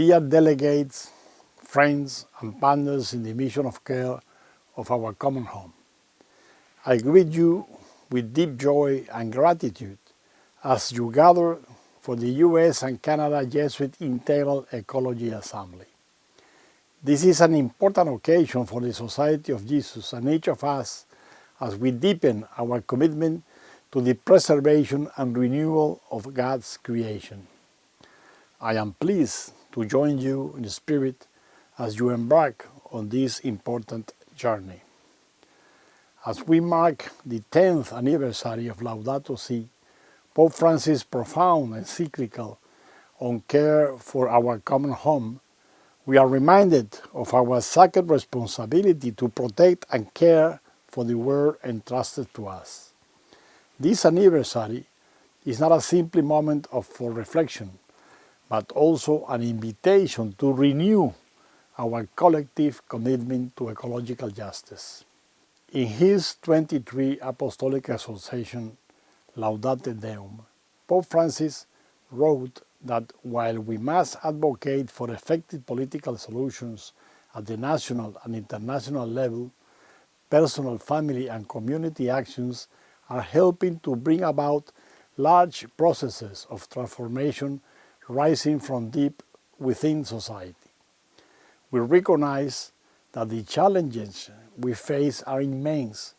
Dear delegates, friends and partners in the mission of care of our common home, I greet you with deep joy and gratitude as you gather for the U.S. and Canada Jesuit Integral Ecology Assembly. This is an important occasion for the Society of Jesus and each of us as we deepen our commitment to the preservation and renewal of God's creation. I am pleased to join you in spirit as you embark on this important journey. As we mark the 10th anniversary of Laudato Si, Pope Francis' profound encyclical on care for our common home, we are reminded of our sacred responsibility to protect and care for the world entrusted to us. This anniversary is not a simple moment for reflection, but also an invitation to renew our collective commitment to ecological justice. In his 23 Apostolic Exhortation, Laudate Deum, Pope Francis wrote that while we must advocate for effective political solutions at the national and international level, personal, family, and community actions are helping to bring about large processes of transformation rising from deep within society. We recognize that the challenges we face are immense,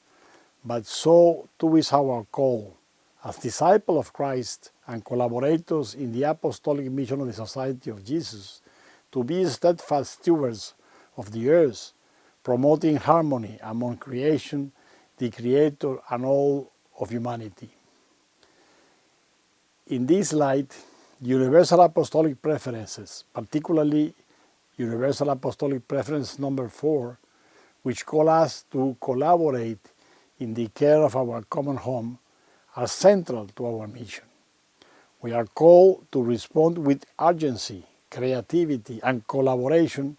but so too is our call as disciples of Christ and collaborators in the apostolic mission of the Society of Jesus to be steadfast stewards of the earth, promoting harmony among creation, the Creator, and all of humanity. In this light, Universal Apostolic Preferences, particularly Universal Apostolic Preference number 4, which call us to collaborate in the care of our common home, are central to our mission. We are called to respond with urgency, creativity, and collaboration,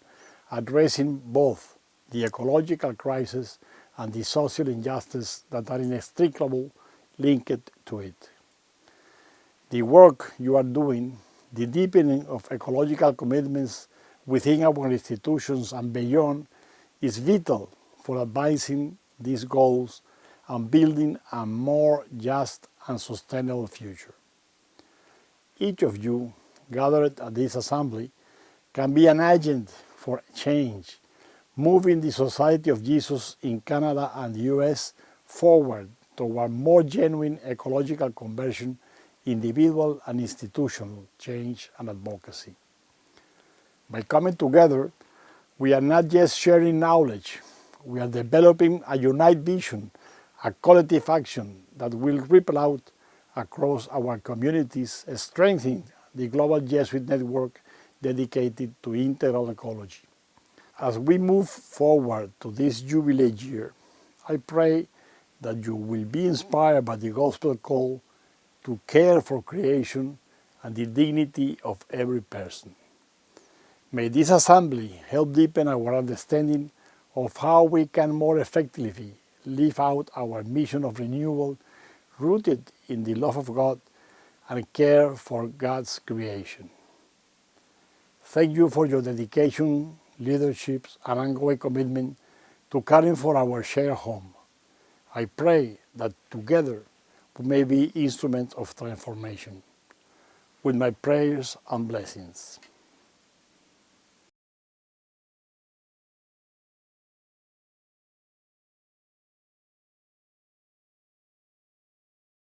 addressing both the ecological crisis and the social injustice that are inextricably linked to it. The work you are doing, the deepening of ecological commitments within our institutions and beyond, is vital for advancing these goals and building a more just and sustainable future. Each of you gathered at this assembly can be an agent for change, moving the Society of Jesus in Canada and the U.S. forward toward more genuine ecological conversion, individual and institutional change and advocacy. By coming together, we are not just sharing knowledge, we are developing a united vision, a collective action that will ripple out across our communities, strengthening the global Jesuit network dedicated to integral ecology. As we move forward to this Jubilee year, I pray that you will be inspired by the gospel call to care for creation and the dignity of every person. May this assembly help deepen our understanding of how we can more effectively live out our mission of renewal rooted in the love of God and care for God's creation. Thank you for your dedication, leadership, and ongoing commitment to caring for our shared home. I pray that together we may be instruments of transformation. With my prayers and blessings.